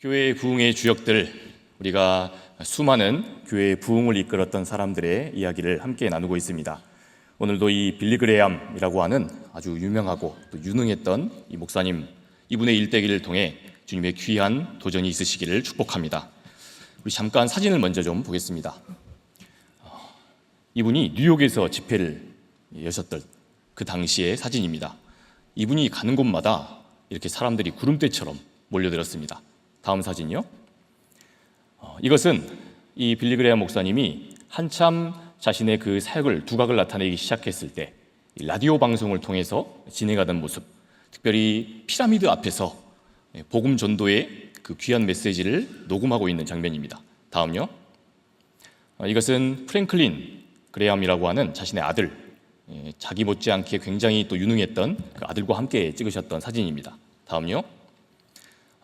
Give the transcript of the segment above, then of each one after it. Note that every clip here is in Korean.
교회의 부흥의 주역들, 우리가 수많은 교회의 부흥을 이끌었던 사람들의 이야기를 함께 나누고 있습니다. 오늘도 이 빌리 그레이엄이라고 하는 아주 유명하고 또 유능했던 이 목사님, 이분의 일대기를 통해 주님의 귀한 도전이 있으시기를 축복합니다. 우리 잠깐 사진을 먼저 좀 보겠습니다. 이분이 뉴욕에서 집회를 여셨던 그 당시의 사진입니다. 이분이 가는 곳마다 이렇게 사람들이 구름대처럼 몰려들었습니다. 다음 사진이요. 이것은 이 빌리 그레이엄 목사님이 한참 자신의 그 사역을 두각을 나타내기 시작했을 때 라디오 방송을 통해서 진행하던 모습, 특별히 피라미드 앞에서 복음 전도의 그 귀한 메시지를 녹음하고 있는 장면입니다. 다음요. 이것은 프랭클린 그레이엄이라고 하는 자신의 아들, 자기 못지않게 굉장히 또 유능했던 그 아들과 함께 찍으셨던 사진입니다. 다음요.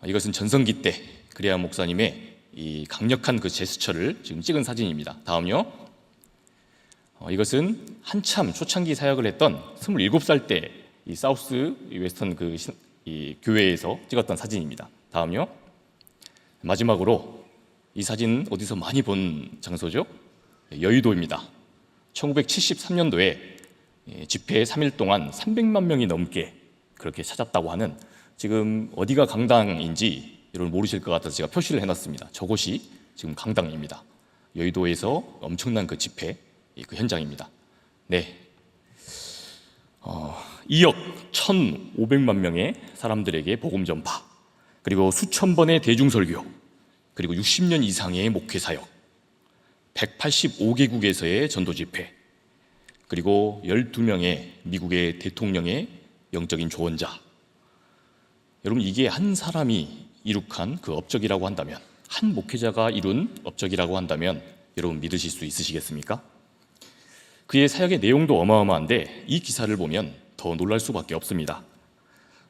이것은 전성기 때 그레이엄 목사님의 이 강력한 그 제스처를 지금 찍은 사진입니다. 다음요. 이것은 한참 초창기 사역을 했던 27살 때 이 사우스 웨스턴 이 교회에서 찍었던 사진입니다. 다음요. 마지막으로 이 사진 어디서 많이 본 장소죠? 여의도입니다. 1973년도에 집회 3일 동안 300만 명이 넘게 그렇게 찾았다고 하는, 지금 어디가 강당인지 여러분 모르실 것 같아서 제가 표시를 해놨습니다. 저곳이 지금 강당입니다. 여의도에서 엄청난 그 집회, 그 현장입니다. 네, 2억 1,500만 명의 사람들에게 복음 전파, 그리고 수천 번의 대중설교, 그리고 60년 이상의 목회 사역, 185개국에서의 전도 집회, 그리고 12명의 미국의 대통령의 영적인 조언자. 여러분, 이게 한 사람이 이룩한 그 업적이라고 한다면, 한 목회자가 이룬 업적이라고 한다면 여러분 믿으실 수 있으시겠습니까? 그의 사역의 내용도 어마어마한데 이 기사를 보면 더 놀랄 수밖에 없습니다.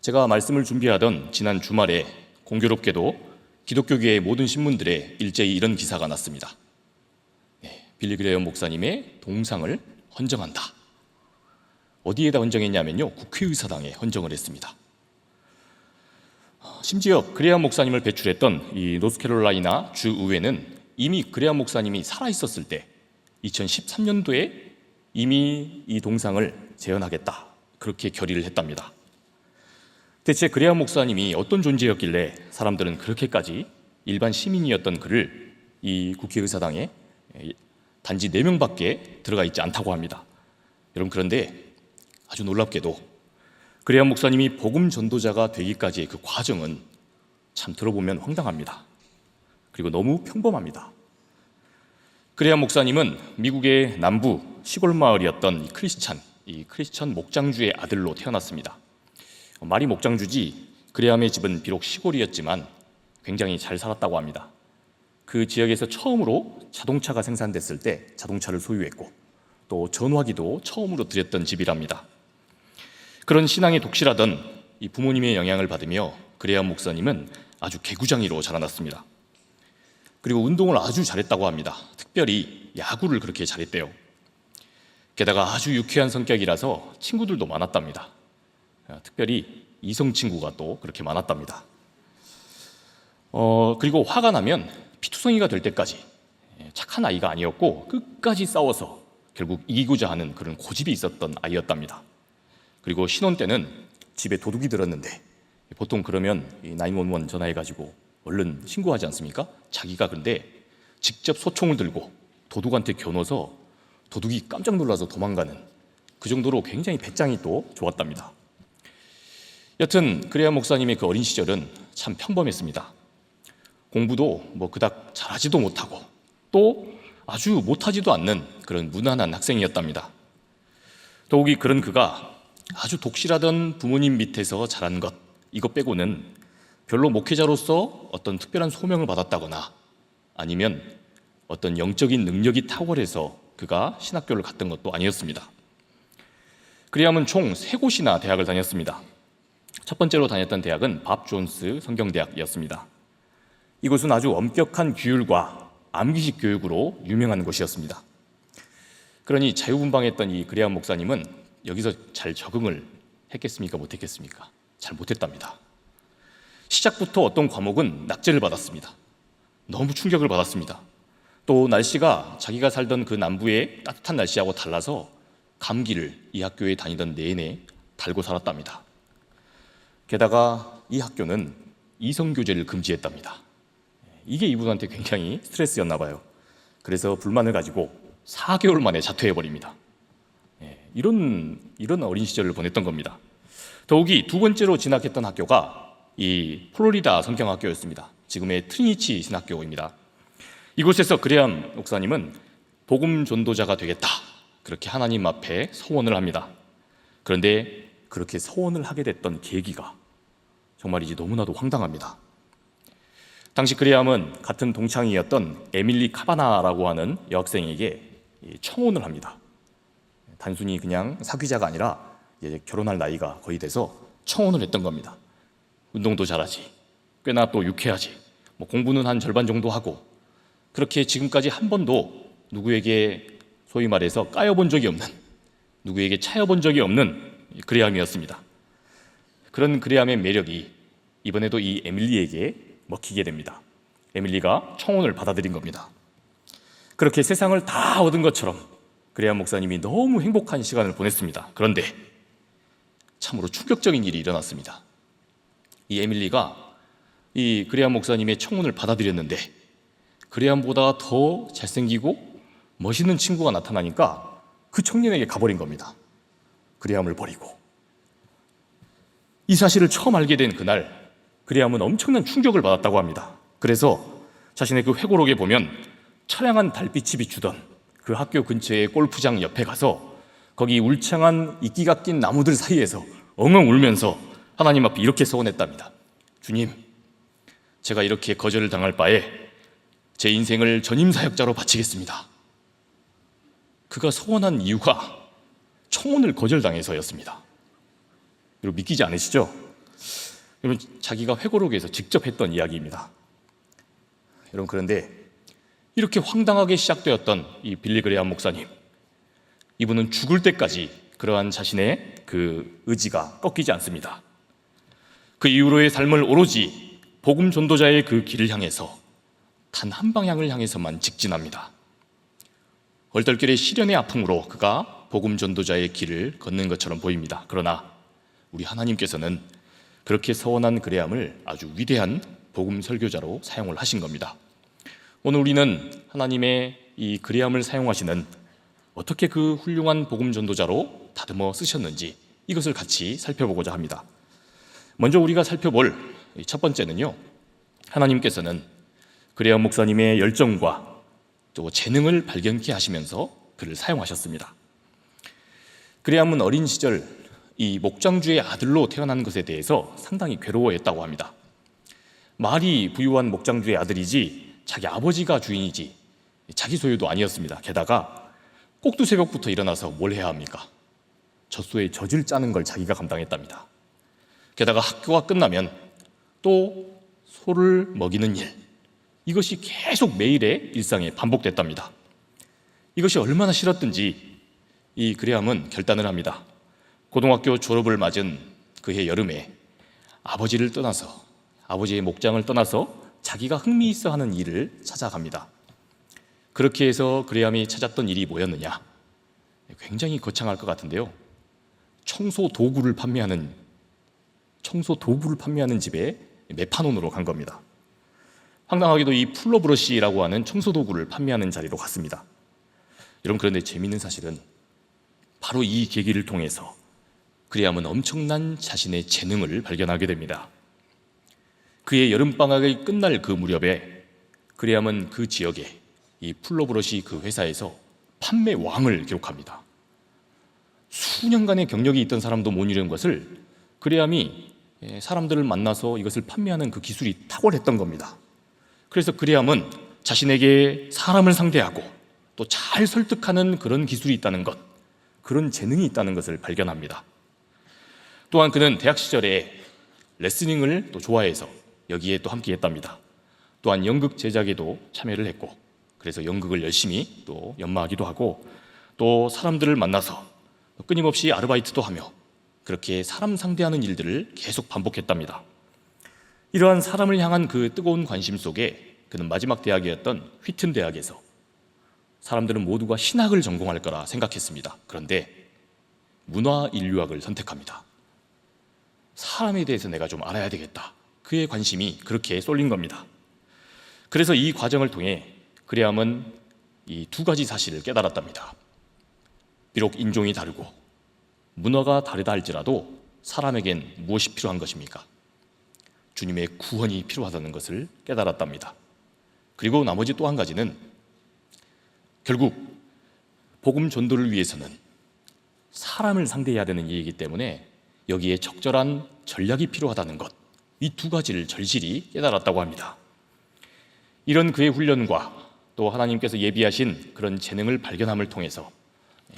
제가 말씀을 준비하던 지난 주말에 공교롭게도 기독교계의 모든 신문들에 일제히 이런 기사가 났습니다. 빌리 그레이엄 목사님의 동상을 헌정한다. 어디에다 헌정했냐면요, 국회의사당에 헌정을 했습니다. 심지어 그레이엄 목사님을 배출했던 이 노스캐롤라이나 주 의회는 이미 그레이엄 목사님이 살아있었을 때 2013년도에 이미 이 동상을 재현하겠다, 그렇게 결의를 했답니다. 대체 그레이엄 목사님이 어떤 존재였길래 사람들은 그렇게까지 일반 시민이었던 그를 이 국회의사당에 단지 4명밖에 들어가 있지 않다고 합니다. 여러분, 그런데 아주 놀랍게도 그레이엄 목사님이 복음 전도자가 되기까지의 그 과정은 참 들어보면 황당합니다. 그리고 너무 평범합니다. 그레이엄 목사님은 미국의 남부 시골 마을이었던 이 크리스천 목장주의 아들로 태어났습니다. 말이 목장주지 그레이엄의 집은 비록 시골이었지만 굉장히 잘 살았다고 합니다. 그 지역에서 처음으로 자동차가 생산됐을 때 자동차를 소유했고, 또 전화기도 처음으로 들였던 집이랍니다. 그런 신앙에 독실하던 이 부모님의 영향을 받으며 그레이엄 목사님은 아주 개구장이로 자라났습니다. 그리고 운동을 아주 잘했다고 합니다. 특별히 야구를 그렇게 잘했대요. 게다가 아주 유쾌한 성격이라서 친구들도 많았답니다. 특별히 이성 친구가 또 그렇게 많았답니다. 그리고 화가 나면 피투성이가 될 때까지 착한 아이가 아니었고 끝까지 싸워서 결국 이기고자 하는 그런 고집이 있었던 아이였답니다. 그리고 신혼 때는 집에 도둑이 들었는데 보통 그러면 911 전화해가지고 얼른 신고하지 않습니까? 자기가 근데 직접 소총을 들고 도둑한테 겨눠서 도둑이 깜짝 놀라서 도망가는, 그 정도로 굉장히 배짱이 또 좋았답니다. 여튼 그레이엄 목사님의 그 어린 시절은 참 평범했습니다. 공부도 그닥 잘하지도 못하고 또 아주 못하지도 않는 그런 무난한 학생이었답니다. 더욱이 그런 그가 아주 독실하던 부모님 밑에서 자란 것, 이것 빼고는 별로 목회자로서 어떤 특별한 소명을 받았다거나 아니면 어떤 영적인 능력이 탁월해서 그가 신학교를 갔던 것도 아니었습니다. 그레이엄은 총 3곳이나 대학을 다녔습니다. 첫 번째로 다녔던 대학은 밥 존스 성경대학이었습니다. 이곳은 아주 엄격한 규율과 암기식 교육으로 유명한 곳이었습니다. 그러니 자유분방했던 이 그레이엄 목사님은 여기서 잘 적응을 했겠습니까? 못했겠습니까? 잘 못했답니다. 시작부터 어떤 과목은 낙제를 받았습니다. 너무 충격을 받았습니다. 또 날씨가 자기가 살던 그 남부의 따뜻한 날씨하고 달라서 감기를 이 학교에 다니던 내내 달고 살았답니다. 게다가 이 학교는 이성교제를 금지했답니다. 이게 이분한테 굉장히 스트레스였나 봐요. 그래서 불만을 가지고 4개월 만에 자퇴해버립니다. 이런 어린 시절을 보냈던 겁니다. 더욱이 두 번째로 진학했던 학교가 이 플로리다 성경학교였습니다. 지금의 트리니티 신학교입니다. 이곳에서 그레암 목사님은 복음 전도자가 되겠다, 그렇게 하나님 앞에 서원을 합니다. 그런데 그렇게 서원을 하게 됐던 계기가 정말이지 너무나도 황당합니다. 당시 그레암은 같은 동창이었던 에밀리 카바나라고 하는 여학생에게 청혼을 합니다. 단순히 그냥 사귀자가 아니라 이제 결혼할 나이가 거의 돼서 청혼을 했던 겁니다. 운동도 잘하지, 꽤나 또 유쾌하지, 공부는 한 절반 정도 하고, 그렇게 지금까지 한 번도 누구에게 소위 말해서 까여본 적이 없는, 누구에게 차여본 적이 없는 그레암이었습니다. 그런 그레암의 매력이 이번에도 이 에밀리에게 먹히게 됩니다. 에밀리가 청혼을 받아들인 겁니다. 그렇게 세상을 다 얻은 것처럼 그레암 목사님이 너무 행복한 시간을 보냈습니다. 그런데 참으로 충격적인 일이 일어났습니다. 이 에밀리가 이 그레암 목사님의 청혼을 받아들였는데 그레암보다 더 잘생기고 멋있는 친구가 나타나니까 그 청년에게 가버린 겁니다. 그레암을 버리고. 이 사실을 처음 알게 된 그날 그레암은 엄청난 충격을 받았다고 합니다. 그래서 자신의 그 회고록에 보면 처량한 달빛이 비추던 그 학교 근처의 골프장 옆에 가서 거기 울창한 이끼가 낀 나무들 사이에서 엉엉 울면서 하나님 앞에 이렇게 서원했답니다. 주님, 제가 이렇게 거절을 당할 바에 제 인생을 전임사역자로 바치겠습니다. 그가 서원한 이유가 청혼을 거절당해서였습니다. 여러분 믿기지 않으시죠? 여러분 자기가 회고록에서 직접 했던 이야기입니다. 여러분 그런데 이렇게 황당하게 시작되었던 이 빌리 그레암 목사님, 이분은 죽을 때까지 그러한 자신의 그 의지가 꺾이지 않습니다. 그 이후로의 삶을 오로지 복음 전도자의 그 길을 향해서 단 한 방향을 향해서만 직진합니다. 얼떨결에 시련의 아픔으로 그가 복음 전도자의 길을 걷는 것처럼 보입니다. 그러나 우리 하나님께서는 그렇게 서원한 그레암을 아주 위대한 복음 설교자로 사용을 하신 겁니다. 오늘 우리는 하나님의 이 그레암을 사용하시는 어떻게 그 훌륭한 복음 전도자로 다듬어 쓰셨는지 이것을 같이 살펴보고자 합니다. 먼저 우리가 살펴볼 첫 번째는요, 하나님께서는 그레암 목사님의 열정과 또 재능을 발견케 하시면서 그를 사용하셨습니다. 그레암은 어린 시절 이 목장주의 아들로 태어난 것에 대해서 상당히 괴로워했다고 합니다. 말이 부유한 목장주의 아들이지 자기 아버지가 주인이지 자기 소유도 아니었습니다. 게다가 꼭두새벽부터 일어나서 뭘 해야 합니까? 젖소에 젖을 짜는 걸 자기가 감당했답니다. 게다가 학교가 끝나면 또 소를 먹이는 일, 이것이 계속 매일의 일상에 반복됐답니다. 이것이 얼마나 싫었든지 이 그레암은 결단을 합니다. 고등학교 졸업을 맞은 그해 여름에 아버지를 떠나서, 아버지의 목장을 떠나서 자기가 흥미있어 하는 일을 찾아갑니다. 그렇게 해서 그레암이 찾았던 일이 뭐였느냐? 굉장히 거창할 것 같은데요, 청소 도구를 판매하는 집에 매판원으로 간 겁니다. 황당하게도 이 플로브러시라고 하는 청소 도구를 판매하는 자리로 갔습니다. 여러분 그런데 재미있는 사실은 바로 이 계기를 통해서 그레암은 엄청난 자신의 재능을 발견하게 됩니다. 그의 여름방학이 끝날 그 무렵에 그레암은 그 지역에 이 플로브러시 그 회사에서 판매 왕을 기록합니다. 수년간의 경력이 있던 사람도 못 이루는 것을 그레암이 사람들을 만나서 이것을 판매하는 그 기술이 탁월했던 겁니다. 그래서 그레암은 자신에게 사람을 상대하고 또 잘 설득하는 그런 기술이 있다는 것, 그런 재능이 있다는 것을 발견합니다. 또한 그는 대학 시절에 레슬링을 또 좋아해서 여기에 또 함께 했답니다. 또한 연극 제작에도 참여를 했고, 그래서 연극을 열심히 또 연마하기도 하고, 또 사람들을 만나서 끊임없이 아르바이트도 하며 그렇게 사람 상대하는 일들을 계속 반복했답니다. 이러한 사람을 향한 그 뜨거운 관심 속에 그는 마지막 대학이었던 휘튼 대학에서 사람들은 모두가 신학을 전공할 거라 생각했습니다. 그런데 문화인류학을 선택합니다. 사람에 대해서 내가 좀 알아야 되겠다. 그의 관심이 그렇게 쏠린 겁니다. 그래서 이 과정을 통해 그레암은 이 두 가지 사실을 깨달았답니다. 비록 인종이 다르고 문화가 다르다 할지라도 사람에겐 무엇이 필요한 것입니까? 주님의 구원이 필요하다는 것을 깨달았답니다. 그리고 나머지 또 한 가지는 결국 복음 전도를 위해서는 사람을 상대해야 되는 일이기 때문에 여기에 적절한 전략이 필요하다는 것, 이 두 가지를 절실히 깨달았다고 합니다. 이런 그의 훈련과 또 하나님께서 예비하신 그런 재능을 발견함을 통해서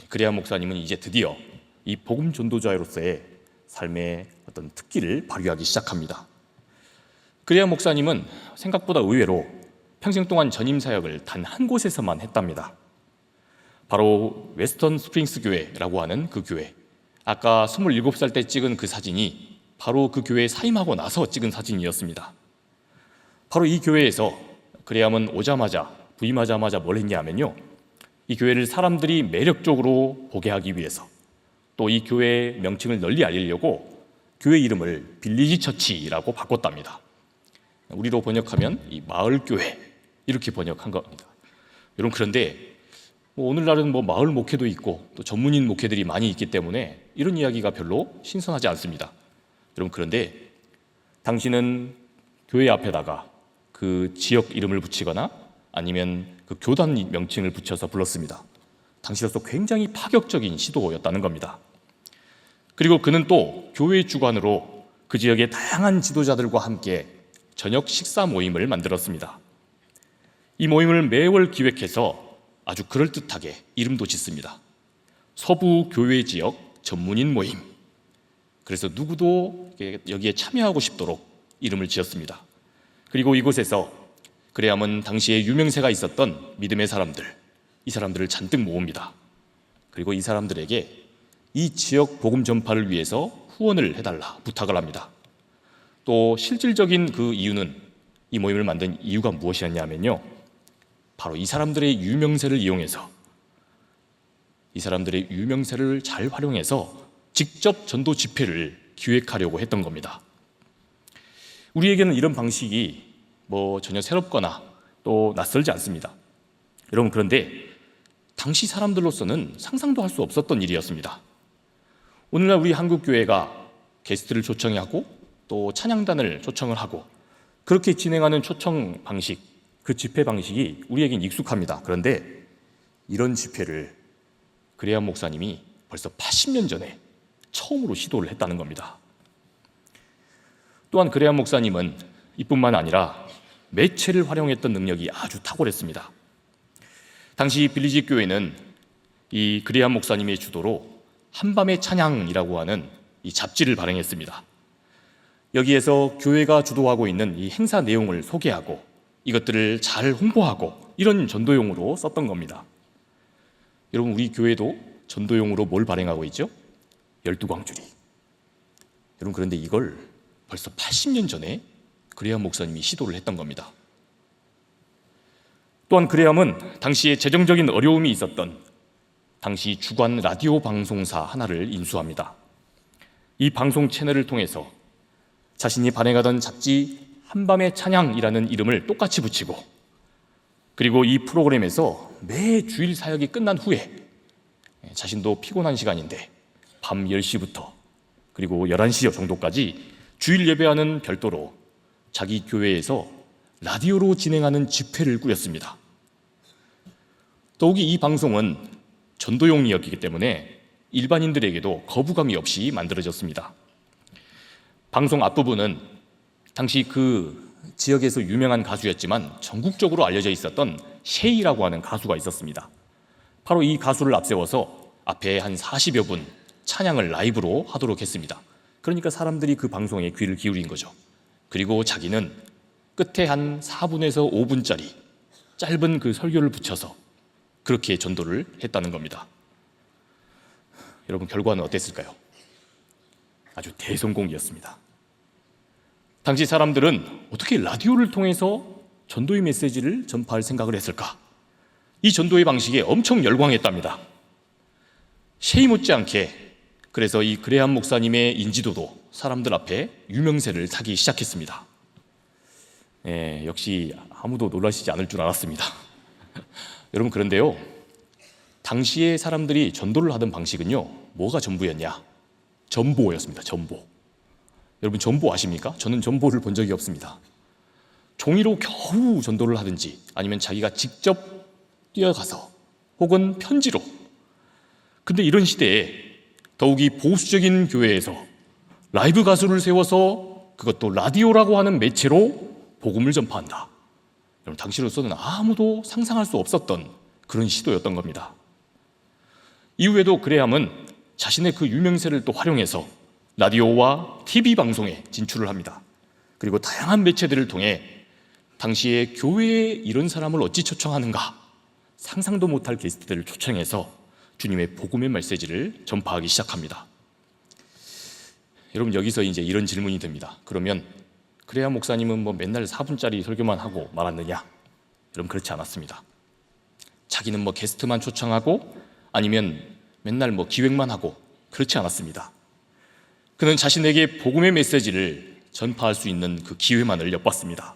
그레암 목사님은 이제 드디어 이 복음 전도자로서의 삶의 어떤 특기를 발휘하기 시작합니다. 그레암 목사님은 생각보다 의외로 평생 동안 전임 사역을 단 한 곳에서만 했답니다. 바로 웨스턴 스프링스 교회라고 하는 그 교회. 아까 27살 때 찍은 그 사진이 바로 그 교회에 사임하고 나서 찍은 사진이었습니다. 바로 이 교회에서 그레암은 부임하자마자 뭘 했냐 하면요, 이 교회를 사람들이 매력적으로 보게 하기 위해서 또 이 교회의 명칭을 널리 알리려고 교회 이름을 빌리지 처치라고 바꿨답니다. 우리로 번역하면 이 마을교회 이렇게 번역한 겁니다. 여러분, 그런데 오늘날은 마을 목회도 있고 또 전문인 목회들이 많이 있기 때문에 이런 이야기가 별로 신선하지 않습니다. 여러분, 그런데 당신은 교회 앞에다가 그 지역 이름을 붙이거나 아니면 그 교단 명칭을 붙여서 불렀습니다. 당시로서 굉장히 파격적인 시도였다는 겁니다. 그리고 그는 또 교회 주관으로 그 지역의 다양한 지도자들과 함께 저녁 식사 모임을 만들었습니다. 이 모임을 매월 기획해서 아주 그럴듯하게 이름도 짓습니다. 서부 교회 지역 전문인 모임. 그래서 누구도 여기에 참여하고 싶도록 이름을 지었습니다. 그리고 이곳에서 그레암은 당시에 유명세가 있었던 믿음의 사람들, 이 사람들을 잔뜩 모읍니다. 그리고 이 사람들에게 이 지역 복음 전파를 위해서 후원을 해달라 부탁을 합니다. 또 실질적인 그 이유는, 이 모임을 만든 이유가 무엇이었냐면요, 바로 이 사람들의 유명세를 이용해서, 이 사람들의 유명세를 잘 활용해서 직접 전도 집회를 기획하려고 했던 겁니다. 우리에게는 이런 방식이 전혀 새롭거나 또 낯설지 않습니다. 여러분, 그런데 당시 사람들로서는 상상도 할 수 없었던 일이었습니다. 오늘날 우리 한국교회가 게스트를 초청하고 또 찬양단을 초청을 하고 그렇게 진행하는 초청 방식, 그 집회 방식이 우리에겐 익숙합니다. 그런데 이런 집회를 그레암 목사님이 벌써 80년 전에 처음으로 시도를 했다는 겁니다. 또한 그레암 목사님은 이뿐만 아니라 매체를 활용했던 능력이 아주 탁월했습니다. 당시 빌리지 교회는 이 그레암 목사님의 주도로 한밤의 찬양이라고 하는 이 잡지를 발행했습니다. 여기에서 교회가 주도하고 있는 이 행사 내용을 소개하고 이것들을 잘 홍보하고 이런 전도용으로 썼던 겁니다. 여러분, 우리 교회도 전도용으로 뭘 발행하고 있죠? 12광주리. 여러분, 그런데 이걸 벌써 80년 전에 그레암 목사님이 시도를 했던 겁니다. 또한 그레암은 당시에 재정적인 어려움이 있었던 당시 주간 라디오 방송사 하나를 인수합니다. 이 방송 채널을 통해서 자신이 발행하던 잡지 한밤의 찬양이라는 이름을 똑같이 붙이고, 그리고 이 프로그램에서 매 주일 사역이 끝난 후에 자신도 피곤한 시간인데 밤 10시부터 그리고 11시 정도까지 주일 예배하는 별도로 자기 교회에서 라디오로 진행하는 집회를 꾸렸습니다. 더욱이 이 방송은 전도용이었기 때문에 일반인들에게도 거부감이 없이 만들어졌습니다. 방송 앞부분은 당시 그 지역에서 유명한 가수였지만 전국적으로 알려져 있었던 셰이라고 하는 가수가 있었습니다. 바로 이 가수를 앞세워서 앞에 한 40여 분 찬양을 라이브로 하도록 했습니다. 그러니까 사람들이 그 방송에 귀를 기울인 거죠. 그리고 자기는 끝에 한 4분에서 5분짜리 짧은 그 설교를 붙여서 그렇게 전도를 했다는 겁니다. 여러분, 결과는 어땠을까요? 아주 대성공이었습니다. 당시 사람들은 어떻게 라디오를 통해서 전도의 메시지를 전파할 생각을 했을까? 이 전도의 방식에 엄청 열광했답니다. 쉐이 못지않게 그래서 이 그레함 목사님의 인지도도 사람들 앞에 유명세를 타기 시작했습니다. 역시 아무도 놀라시지 않을 줄 알았습니다. 여러분, 그런데요, 당시에 사람들이 전도를 하던 방식은요, 뭐가 전부였냐? 전보였습니다. 전보. 여러분, 전보 아십니까? 저는 전보를 본 적이 없습니다. 종이로 겨우 전도를 하든지 아니면 자기가 직접 뛰어가서 혹은 편지로. 근데 이런 시대에 더욱이 보수적인 교회에서 라이브 가수를 세워서 그것도 라디오라고 하는 매체로 복음을 전파한다. 여러분, 당시로서는 아무도 상상할 수 없었던 그런 시도였던 겁니다. 이후에도 그레함은 자신의 그 유명세를 또 활용해서 라디오와 TV 방송에 진출을 합니다. 그리고 다양한 매체들을 통해 당시에 교회에 이런 사람을 어찌 초청하는가, 상상도 못할 게스트들을 초청해서 주님의 복음의 메시지를 전파하기 시작합니다. 여러분, 여기서 이제 이런 질문이 듭니다. 그러면 그레함 목사님은 뭐 맨날 4분짜리 설교만 하고 말았느냐? 여러분, 그렇지 않았습니다. 자기는 뭐 게스트만 초청하고 아니면 맨날 뭐 기획만 하고 그렇지 않았습니다. 그는 자신에게 복음의 메시지를 전파할 수 있는 그 기회만을 엿봤습니다.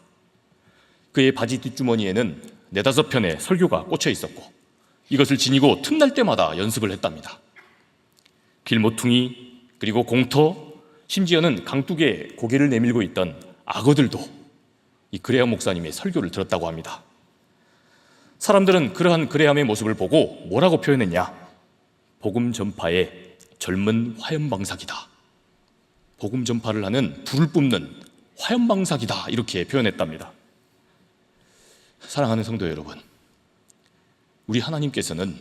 그의 바지 뒷주머니에는 4-5편의 설교가 꽂혀 있었고 이것을 지니고 틈날 때마다 연습을 했답니다. 길모퉁이, 그리고 공터, 심지어는 강둑에 고개를 내밀고 있던 악어들도 이 그레함 목사님의 설교를 들었다고 합니다. 사람들은 그러한 그레함의 모습을 보고 뭐라고 표현했냐? 복음 전파의 젊은 화염방사기다. 복음 전파를 하는 불을 뿜는 화염방사기다, 이렇게 표현했답니다. 사랑하는 성도 여러분, 우리 하나님께서는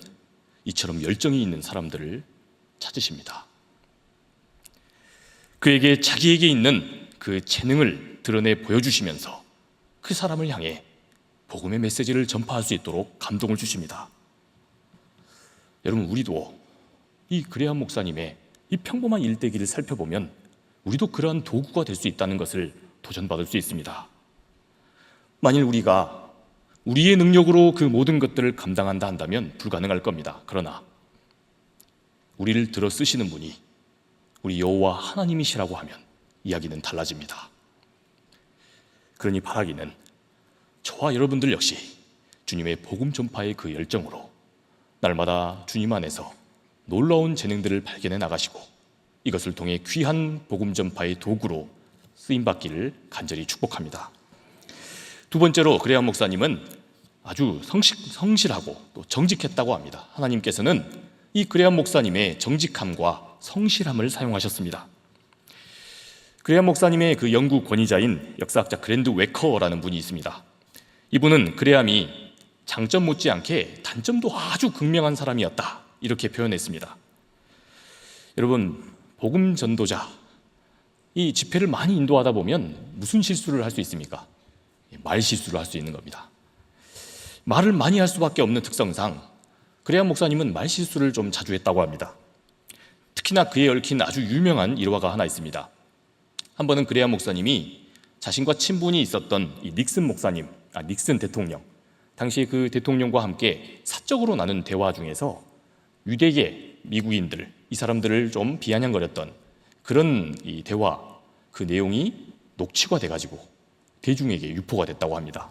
이처럼 열정이 있는 사람들을 찾으십니다. 그에게 자기에게 있는 그 재능을 드러내 보여주시면서 그 사람을 향해 복음의 메시지를 전파할 수 있도록 감동을 주십니다. 여러분, 우리도 이 그레함 목사님의 이 평범한 일대기를 살펴보면 우리도 그러한 도구가 될 수 있다는 것을 도전받을 수 있습니다. 만일 우리가 우리의 능력으로 그 모든 것들을 감당한다 한다면 불가능할 겁니다. 그러나 우리를 들어 쓰시는 분이 우리 여호와 하나님이시라고 하면 이야기는 달라집니다. 그러니 바라기는 저와 여러분들 역시 주님의 복음 전파의 그 열정으로 날마다 주님 안에서 놀라운 재능들을 발견해 나가시고 이것을 통해 귀한 복음 전파의 도구로 쓰임받기를 간절히 축복합니다. 두 번째로 그레함 목사님은 아주 성실하고 또 정직했다고 합니다. 하나님께서는 이 그레함 목사님의 정직함과 성실함을 사용하셨습니다. 그레함 목사님의 그 연구 권위자인 역사학자 그랜드 웨커라는 분이 있습니다. 이분은 그레함이 장점 못지않게 단점도 아주 극명한 사람이었다, 이렇게 표현했습니다. 여러분, 복음 전도자, 이 집회를 많이 인도하다 보면 무슨 실수를 할 수 있습니까? 말 실수를 할 수 있는 겁니다. 말을 많이 할 수밖에 없는 특성상 그레함 목사님은 말 실수를 좀 자주 했다고 합니다. 특히나 그에 얽힌 아주 유명한 일화가 하나 있습니다. 한 번은 그레함 목사님이 자신과 친분이 있었던 이 닉슨 대통령, 당시 그 대통령과 함께 사적으로 나눈 대화 중에서 유대계 미국인들, 이 사람들을 좀 비아냥거렸던 그런 이 대화, 그 내용이 녹취가 돼가지고 대중에게 유포가 됐다고 합니다.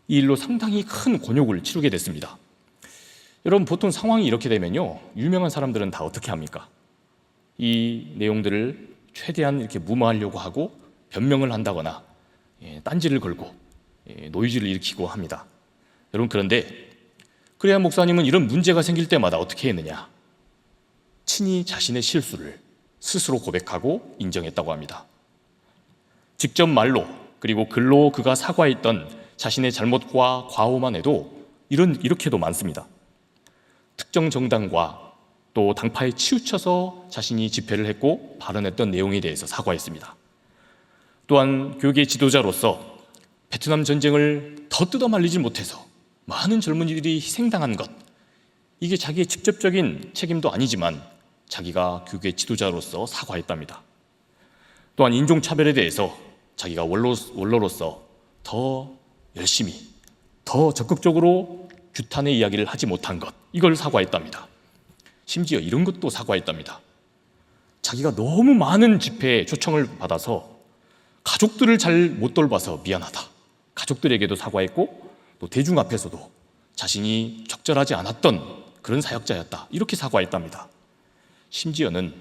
이 일로 상당히 큰 곤욕을 치르게 됐습니다. 여러분, 보통 상황이 이렇게 되면요, 유명한 사람들은 다 어떻게 합니까? 이 내용들을 최대한 이렇게 무마하려고 하고 변명을 한다거나 딴지를 걸고 노이즈를 일으키고 합니다. 여러분, 그런데 그레함 목사님은 이런 문제가 생길 때마다 어떻게 했느냐? 친히 자신의 실수를 스스로 고백하고 인정했다고 합니다. 직접 말로 그리고 글로 그가 사과했던 자신의 잘못과 과오만 해도 이렇게도 많습니다. 특정 정당과 또 당파에 치우쳐서 자신이 집회를 했고 발언했던 내용에 대해서 사과했습니다. 또한 교계 지도자로서 베트남 전쟁을 더 뜯어말리지 못해서 많은 젊은이들이 희생당한 것, 이게 자기의 직접적인 책임도 아니지만 자기가 교계 지도자로서 사과했답니다. 또한 인종차별에 대해서 자기가 원로로서 더 열심히, 더 적극적으로 규탄의 이야기를 하지 못한 것, 이걸 사과했답니다. 심지어 이런 것도 사과했답니다. 자기가 너무 많은 집회에 초청을 받아서 가족들을 잘 못 돌봐서 미안하다. 가족들에게도 사과했고 또 대중 앞에서도 자신이 적절하지 않았던 그런 사역자였다. 이렇게 사과했답니다. 심지어는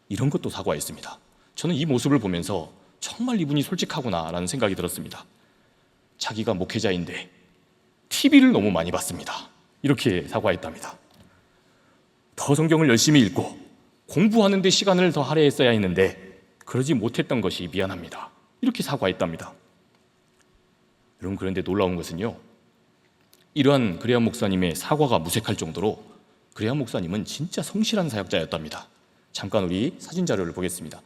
이런 것도 사과했습니다. 저는 이 모습을 보면서 정말 이분이 솔직하구나라는 생각이 들었습니다. 자기가 목회자인데 TV를 너무 많이 봤습니다. 이렇게 사과했답니다. 더 성경을 열심히 읽고 공부하는 데 시간을 더 할애했어야 했는데 그러지 못했던 것이 미안합니다. 이렇게 사과했답니다. 여러분, 그런데 놀라운 것은요, 이러한 그레암 목사님의 사과가 무색할 정도로 그레암 목사님은 진짜 성실한 사역자였답니다. 잠깐 우리 사진 자료를 보겠습니다.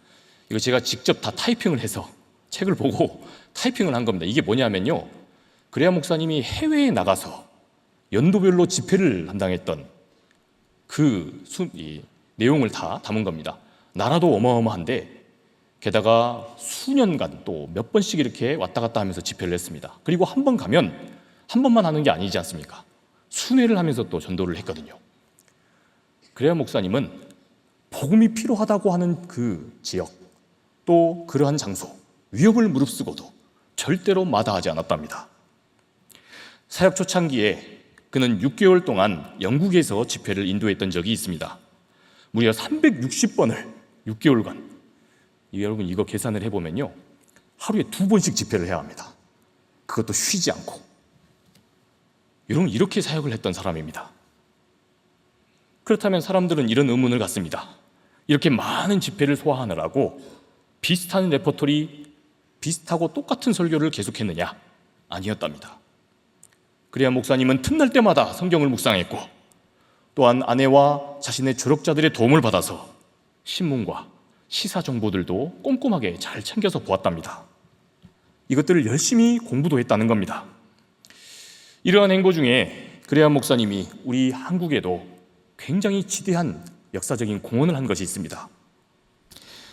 이거 제가 직접 다 타이핑을 해서 책을 보고 타이핑을 한 겁니다. 이게 뭐냐면요, 그레암 목사님이 해외에 나가서 연도별로 집회를 담당했던 이 내용을 다 담은 겁니다. 나라도 어마어마한데 게다가 수년간 또 몇 번씩 이렇게 왔다 갔다 하면서 집회를 했습니다. 그리고 한 번 가면 한 번만 하는 게 아니지 않습니까? 순회를 하면서 또 전도를 했거든요. 그레암 목사님은 복음이 필요하다고 하는 그 지역, 또 그러한 장소, 위협을 무릅쓰고도 절대로 마다하지 않았답니다. 사역 초창기에 그는 6개월 동안 영국에서 집회를 인도했던 적이 있습니다. 무려 360번을 6개월간, 여러분 이거 계산을 해보면요, 하루에 2번씩 집회를 해야 합니다. 그것도 쉬지 않고. 여러분, 이렇게 사역을 했던 사람입니다. 그렇다면 사람들은 이런 의문을 갖습니다. 이렇게 많은 집회를 소화하느라고 비슷한 레퍼토리, 비슷하고 똑같은 설교를 계속했느냐? 아니었답니다. 그레암 목사님은 틈날 때마다 성경을 묵상했고, 또한 아내와 자신의 조력자들의 도움을 받아서 신문과 시사 정보들도 꼼꼼하게 잘 챙겨서 보았답니다. 이것들을 열심히 공부도 했다는 겁니다. 이러한 행보 중에 그레암 목사님이 우리 한국에도 굉장히 지대한 역사적인 공헌을 한 것이 있습니다.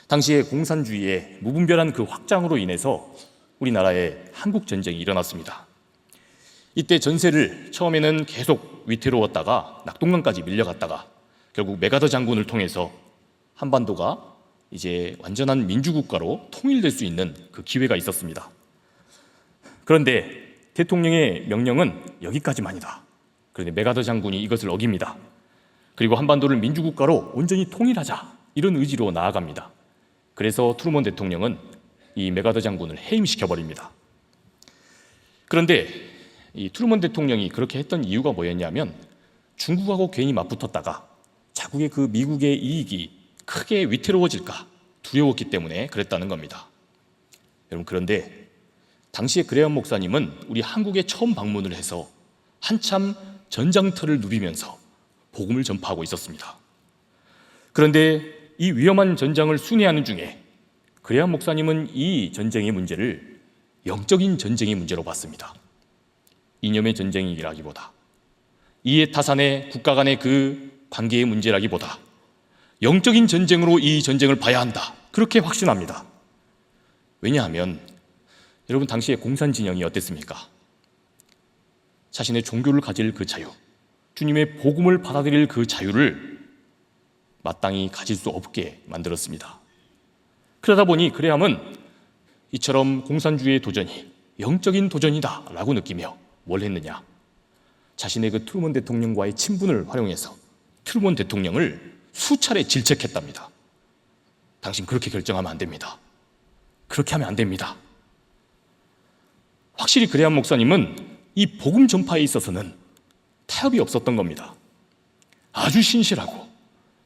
당시에 공산주의의 무분별한 그 확장으로 인해서 우리나라에 한국전쟁이 일어났습니다. 이때 전세를 처음에는 계속 위태로웠다가 낙동강까지 밀려갔다가 결국 메가더 장군을 통해서 한반도가 이제 완전한 민주국가로 통일될 수 있는 그 기회가 있었습니다. 그런데 대통령의 명령은 여기까지만이다. 그런데 메가더 장군이 이것을 어깁니다. 그리고 한반도를 민주국가로 온전히 통일하자, 이런 의지로 나아갑니다. 그래서 트루먼 대통령은 이 메가더 장군을 해임시켜버립니다. 그런데 이 트루먼 대통령이 그렇게 했던 이유가 뭐였냐면, 중국하고 괜히 맞붙었다가 자국의 그 미국의 이익이 크게 위태로워질까 두려웠기 때문에 그랬다는 겁니다. 여러분, 그런데 당시에 그레암 목사님은 우리 한국에 처음 방문을 해서 한참 전장터를 누비면서 복음을 전파하고 있었습니다. 그런데 이 위험한 전장을 순회하는 중에 그레암 목사님은 이 전쟁의 문제를 영적인 전쟁의 문제로 봤습니다. 이념의 전쟁이라기보다, 이해 타산의 국가 간의 그 관계의 문제라기보다 영적인 전쟁으로 이 전쟁을 봐야 한다, 그렇게 확신합니다. 왜냐하면 여러분, 당시에 공산 진영이 어땠습니까? 자신의 종교를 가질 그 자유, 주님의 복음을 받아들일 그 자유를 마땅히 가질 수 없게 만들었습니다. 그러다 보니 그레암은 이처럼 공산주의의 도전이 영적인 도전이다 라고 느끼며 뭘 했느냐? 자신의 그 트루먼 대통령과의 친분을 활용해서 트루먼 대통령을 수차례 질책했답니다. 당신 그렇게 결정하면 안 됩니다. 그렇게 하면 안 됩니다. 확실히 그레암 목사님은 이 복음 전파에 있어서는 타협이 없었던 겁니다. 아주 신실하고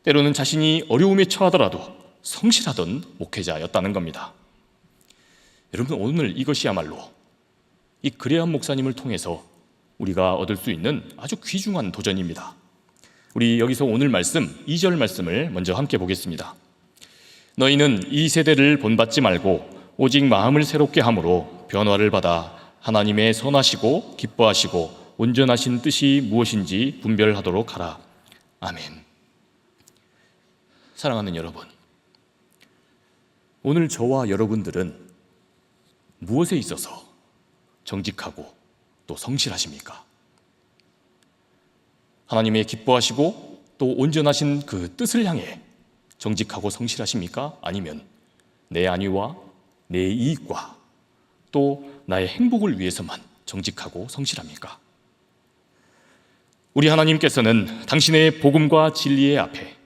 때로는 자신이 어려움에 처하더라도 성실하던 목회자였다는 겁니다. 여러분, 오늘 이것이야말로 이 그레암 목사님을 통해서 우리가 얻을 수 있는 아주 귀중한 도전입니다. 우리 여기서 오늘 말씀 2절 말씀을 먼저 함께 보겠습니다. 너희는 이 세대를 본받지 말고 오직 마음을 새롭게 함으로 변화를 받아 하나님의 선하시고 기뻐하시고 온전하신 뜻이 무엇인지 분별하도록 하라. 아멘. 사랑하는 여러분, 오늘 저와 여러분들은 무엇에 있어서 정직하고 또 성실하십니까? 하나님의 기뻐하시고 또 온전하신 그 뜻을 향해 정직하고 성실하십니까? 아니면 내 안위와 내 이익과 또 나의 행복을 위해서만 정직하고 성실합니까? 우리 하나님께서는 당신의 복음과 진리의 앞에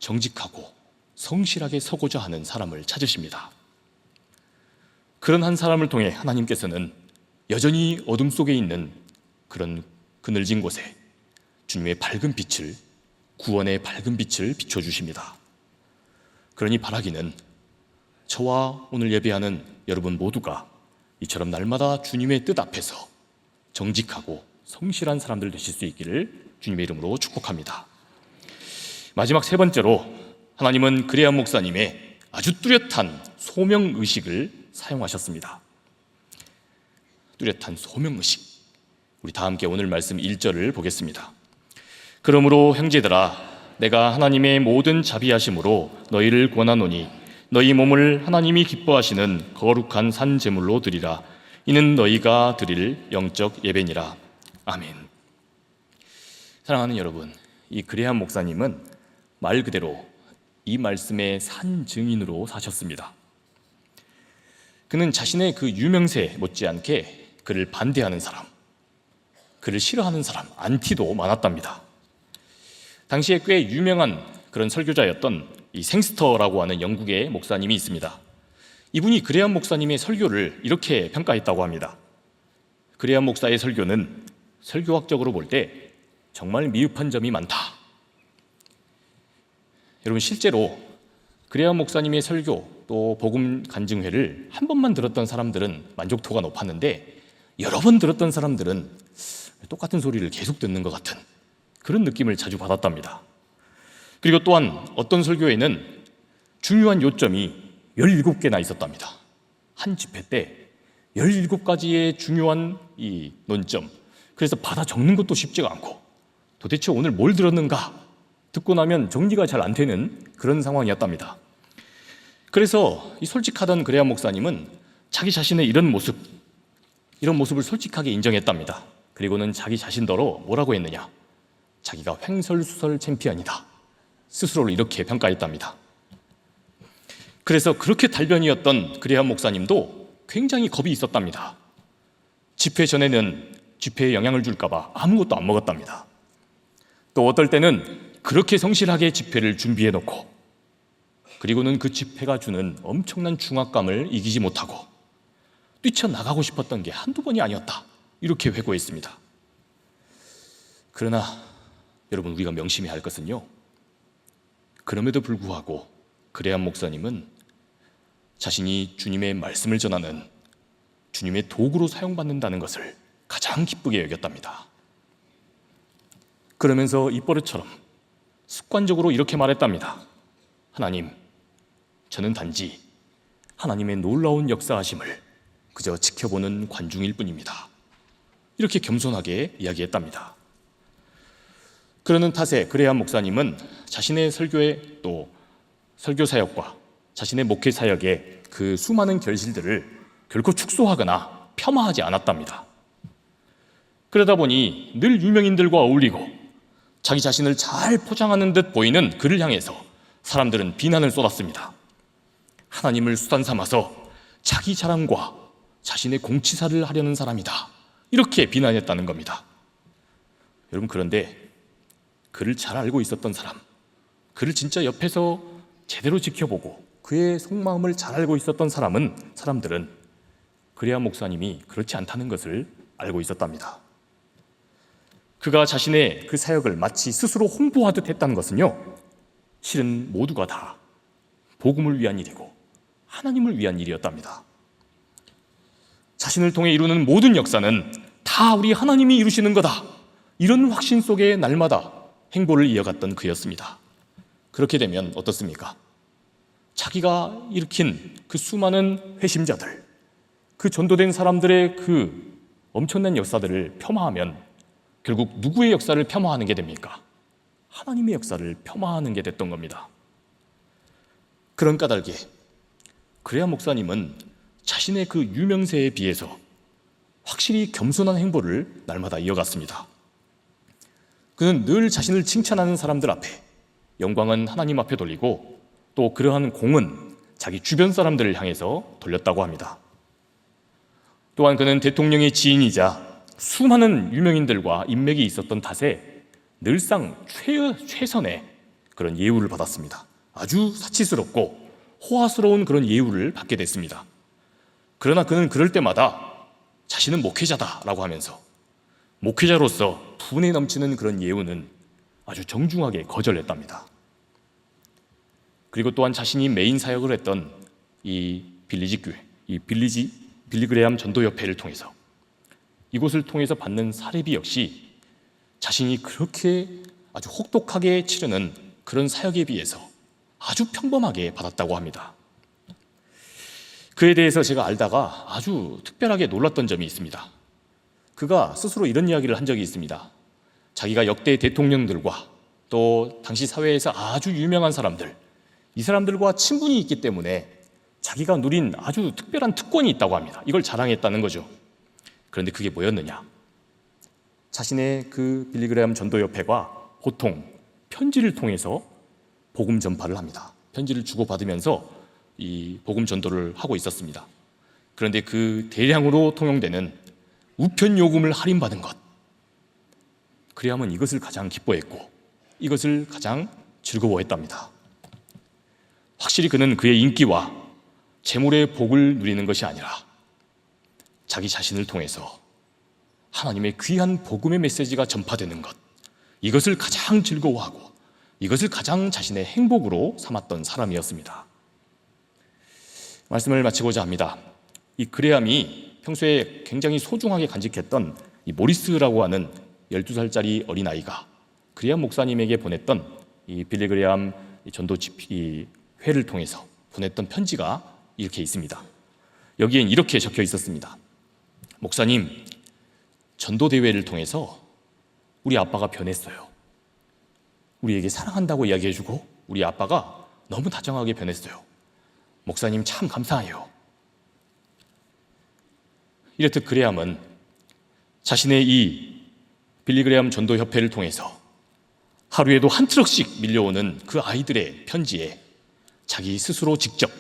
정직하고 성실하게 서고자 하는 사람을 찾으십니다. 그런 한 사람을 통해 하나님께서는 여전히 어둠 속에 있는 그런 그늘진 곳에 주님의 밝은 빛을, 구원의 밝은 빛을 비춰주십니다. 그러니 바라기는 저와 오늘 예배하는 여러분 모두가 이처럼 날마다 주님의 뜻 앞에서 정직하고 성실한 사람들 되실 수 있기를 주님의 이름으로 축복합니다. 마지막 세 번째로 하나님은 그레암 목사님의 아주 뚜렷한 소명의식을 사용하셨습니다. 뚜렷한 소명의식. 우리 다 함께 오늘 말씀 1절을 보겠습니다. 그러므로 형제들아 내가 하나님의 모든 자비하심으로 너희를 권하노니 너희 몸을 하나님이 기뻐하시는 거룩한 산 제물로 드리라. 이는 너희가 드릴 영적 예배니라. 아멘. 사랑하는 여러분, 이 그레암 목사님은 말 그대로 이 말씀의 산 증인으로 사셨습니다. 그는 자신의 그 유명세 못지않게 그를 반대하는 사람, 그를 싫어하는 사람, 안티도 많았답니다. 당시에 꽤 유명한 그런 설교자였던 이 생스터라고 하는 영국의 목사님이 있습니다. 이분이 그레암 목사님의 설교를 이렇게 평가했다고 합니다. 그레암 목사의 설교는 설교학적으로 볼 때 정말 미흡한 점이 많다. 여러분, 실제로 그레암 목사님의 설교 또 복음 간증회를 한 번만 들었던 사람들은 만족도가 높았는데 여러 번 들었던 사람들은 똑같은 소리를 계속 듣는 것 같은 그런 느낌을 자주 받았답니다. 그리고 또한 어떤 설교에는 중요한 요점이 17개나 있었답니다. 한 집회 때 17가지의 중요한 이 논점, 그래서 받아 적는 것도 쉽지가 않고 도대체 오늘 뭘 들었는가 듣고 나면 정리가 잘 안 되는 그런 상황이었답니다. 그래서 이 솔직하던 그레암 목사님은 자기 자신의 이런 모습을 솔직하게 인정했답니다. 그리고는 자기 자신더러 뭐라고 했느냐? 자기가 횡설수설 챔피언이다. 스스로를 이렇게 평가했답니다. 그래서 그렇게 달변이었던 그레암 목사님도 굉장히 겁이 있었답니다. 집회 전에는 집회에 영향을 줄까봐 아무것도 안 먹었답니다. 또 어떨 때는 그렇게 성실하게 집회를 준비해 놓고 그리고는 그 집회가 주는 엄청난 중압감을 이기지 못하고 뛰쳐나가고 싶었던 게 한두 번이 아니었다. 이렇게 회고했습니다. 그러나 여러분, 우리가 명심해야 할 것은요, 그럼에도 불구하고 그레암 목사님은 자신이 주님의 말씀을 전하는 주님의 도구로 사용받는다는 것을 가장 기쁘게 여겼답니다. 그러면서 입버릇처럼 습관적으로 이렇게 말했답니다. 하나님, 저는 단지 하나님의 놀라운 역사하심을 그저 지켜보는 관중일 뿐입니다. 이렇게 겸손하게 이야기했답니다. 그러는 탓에 그레암 목사님은 자신의 설교에 또 설교 사역과 자신의 목회 사역의 그 수많은 결실들을 결코 축소하거나 폄하하지 않았답니다. 그러다 보니 늘 유명인들과 어울리고 자기 자신을 잘 포장하는 듯 보이는 그를 향해서 사람들은 비난을 쏟았습니다. 하나님을 수단 삼아서 자기 자랑과 자신의 공치사를 하려는 사람이다. 이렇게 비난했다는 겁니다. 여러분, 그런데 그를 잘 알고 있었던 사람, 그를 진짜 옆에서 제대로 지켜보고 그의 속마음을 잘 알고 있었던 사람들은 그레암 목사님이 그렇지 않다는 것을 알고 있었답니다. 그가 자신의 그 사역을 마치 스스로 홍보하듯 했다는 것은요, 실은 모두가 다 복음을 위한 일이고 하나님을 위한 일이었답니다. 자신을 통해 이루는 모든 역사는 다 우리 하나님이 이루시는 거다. 이런 확신 속에 날마다 행보를 이어갔던 그였습니다. 그렇게 되면 어떻습니까? 자기가 일으킨 그 수많은 회심자들, 그 전도된 사람들의 그 엄청난 역사들을 폄하하면 결국 누구의 역사를 폄하하는 게 됩니까? 하나님의 역사를 폄하하는 게 됐던 겁니다. 그런 까닭에 그레암 목사님은 자신의 그 유명세에 비해서 확실히 겸손한 행보를 날마다 이어갔습니다. 그는 늘 자신을 칭찬하는 사람들 앞에 영광은 하나님 앞에 돌리고 또 그러한 공은 자기 주변 사람들을 향해서 돌렸다고 합니다. 또한 그는 대통령의 지인이자 수많은 유명인들과 인맥이 있었던 탓에 늘상 최선의 그런 예우를 받았습니다. 아주 사치스럽고 호화스러운 그런 예우를 받게 됐습니다. 그러나 그는 그럴 때마다 자신은 목회자다라고 하면서 목회자로서 분에 넘치는 그런 예우는 아주 정중하게 거절했답니다. 그리고 또한 자신이 메인 사역을 했던 이 빌리지 교회, 이 빌리그레암 전도협회를 통해서 이곳을 통해서 받는 사례비 역시 자신이 그렇게 아주 혹독하게 치르는 그런 사역에 비해서 아주 평범하게 받았다고 합니다. 그에 대해서 제가 알다가 아주 특별하게 놀랐던 점이 있습니다. 그가 스스로 이런 이야기를 한 적이 있습니다. 자기가 역대 대통령들과 또 당시 사회에서 아주 유명한 사람들, 이 사람들과 친분이 있기 때문에 자기가 누린 아주 특별한 특권이 있다고 합니다. 이걸 자랑했다는 거죠. 그런데 그게 뭐였느냐? 자신의 그 빌리그레암 전도협회가 보통 편지를 통해서 복음 전파를 합니다. 편지를 주고받으면서 이 복음 전도를 하고 있었습니다. 그런데 그 대량으로 통용되는 우편 요금을 할인받은 것, 그리하면 이것을 가장 기뻐했고 이것을 가장 즐거워했답니다. 확실히 그는 그의 인기와 재물의 복을 누리는 것이 아니라 자기 자신을 통해서 하나님의 귀한 복음의 메시지가 전파되는 것, 이것을 가장 즐거워하고 이것을 가장 자신의 행복으로 삼았던 사람이었습니다. 말씀을 마치고자 합니다. 이 그레암이 평소에 굉장히 소중하게 간직했던 이 모리스라고 하는 12살짜리 어린아이가 그레암 목사님에게 보냈던 이 빌리그레암 전도 회를 통해서 보냈던 편지가 이렇게 있습니다. 여기엔 이렇게 적혀 있었습니다. 목사님, 전도대회를 통해서 우리 아빠가 변했어요. 우리에게 사랑한다고 이야기해주고 우리 아빠가 너무 다정하게 변했어요. 목사님 참 감사해요. 이렇듯 그레암은 자신의 이 빌리그레암 전도협회를 통해서 하루에도 한 트럭씩 밀려오는 그 아이들의 편지에 자기 스스로 직접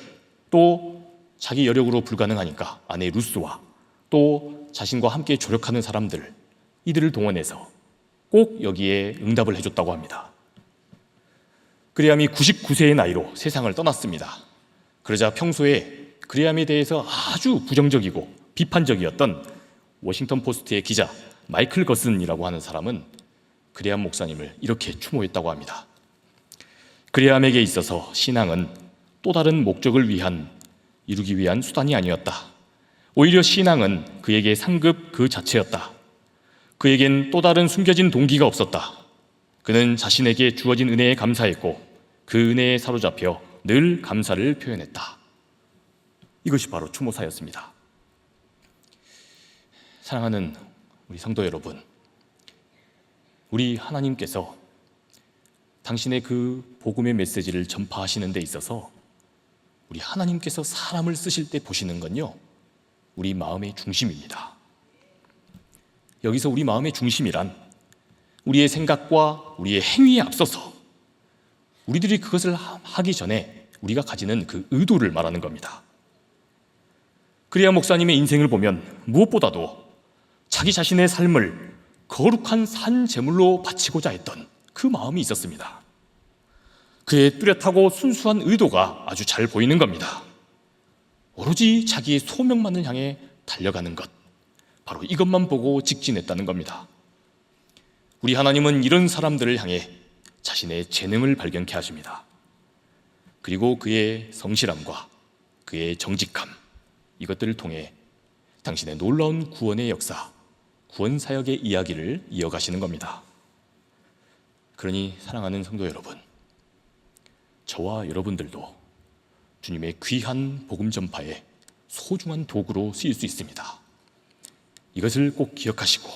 또 자기 여력으로 불가능하니까 아내 루스와 또 자신과 함께 조력하는 사람들, 이들을 동원해서 꼭 여기에 응답을 해줬다고 합니다. 그레암이 99세의 나이로 세상을 떠났습니다. 그러자 평소에 그레암에 대해서 아주 부정적이고 비판적이었던 워싱턴 포스트의 기자 마이클 거슨이라고 하는 사람은 그레암 목사님을 이렇게 추모했다고 합니다. 그레암에게 있어서 신앙은 또 다른 목적을 이루기 위한 수단이 아니었다. 오히려 신앙은 그에게 상급 그 자체였다. 그에겐 또 다른 숨겨진 동기가 없었다. 그는 자신에게 주어진 은혜에 감사했고 그 은혜에 사로잡혀 늘 감사를 표현했다. 이것이 바로 추모사였습니다. 사랑하는 우리 성도 여러분, 우리 하나님께서 당신의 그 복음의 메시지를 전파하시는 데 있어서 우리 하나님께서 사람을 쓰실 때 보시는 건요, 우리 마음의 중심입니다. 여기서 우리 마음의 중심이란 우리의 생각과 우리의 행위에 앞서서 우리들이 그것을 하기 전에 우리가 가지는 그 의도를 말하는 겁니다. 그레암 목사님의 인생을 보면 무엇보다도 자기 자신의 삶을 거룩한 산 제물로 바치고자 했던 그 마음이 있었습니다. 그의 뚜렷하고 순수한 의도가 아주 잘 보이는 겁니다. 오로지 자기의 소명만을 향해 달려가는 것, 바로 이것만 보고 직진했다는 겁니다. 우리 하나님은 이런 사람들을 향해 자신의 재능을 발견케 하십니다. 그리고 그의 성실함과 그의 정직함, 이것들을 통해 당신의 놀라운 구원의 역사, 구원 사역의 이야기를 이어가시는 겁니다. 그러니 사랑하는 성도 여러분, 저와 여러분들도 주님의 귀한 복음 전파에 소중한 도구로 쓰일 수 있습니다. 이것을 꼭 기억하시고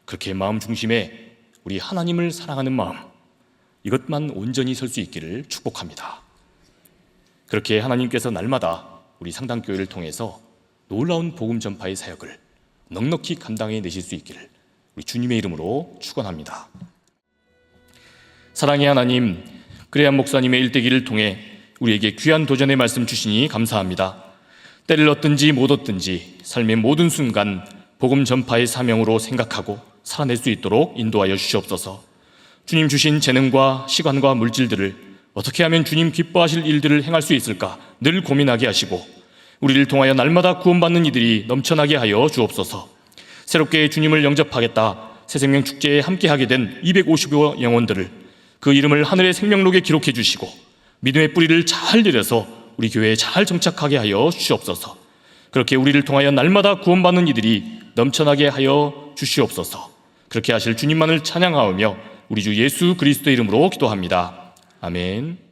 그렇게 마음 중심에 우리 하나님을 사랑하는 마음, 이것만 온전히 설 수 있기를 축복합니다. 그렇게 하나님께서 날마다 우리 상당교회를 통해서 놀라운 복음 전파의 사역을 넉넉히 감당해 내실 수 있기를 우리 주님의 이름으로 축원합니다. 사랑의 하나님, 그레암 목사님의 일대기를 통해 우리에게 귀한 도전의 말씀 주시니 감사합니다. 때를 얻든지 못 얻든지 삶의 모든 순간 복음 전파의 사명으로 생각하고 살아낼 수 있도록 인도하여 주시옵소서. 주님 주신 재능과 시간과 물질들을 어떻게 하면 주님 기뻐하실 일들을 행할 수 있을까 늘 고민하게 하시고 우리를 통하여 날마다 구원받는 이들이 넘쳐나게 하여 주옵소서. 새롭게 주님을 영접하겠다 새생명 축제에 함께하게 된 250여 영혼들을 그 이름을 하늘의 생명록에 기록해 주시고 믿음의 뿌리를 잘 내려서 우리 교회에 잘 정착하게 하여 주시옵소서. 그렇게 우리를 통하여 날마다 구원받는 이들이 넘쳐나게 하여 주시옵소서. 그렇게 하실 주님만을 찬양하오며 우리 주 예수 그리스도의 이름으로 기도합니다. 아멘.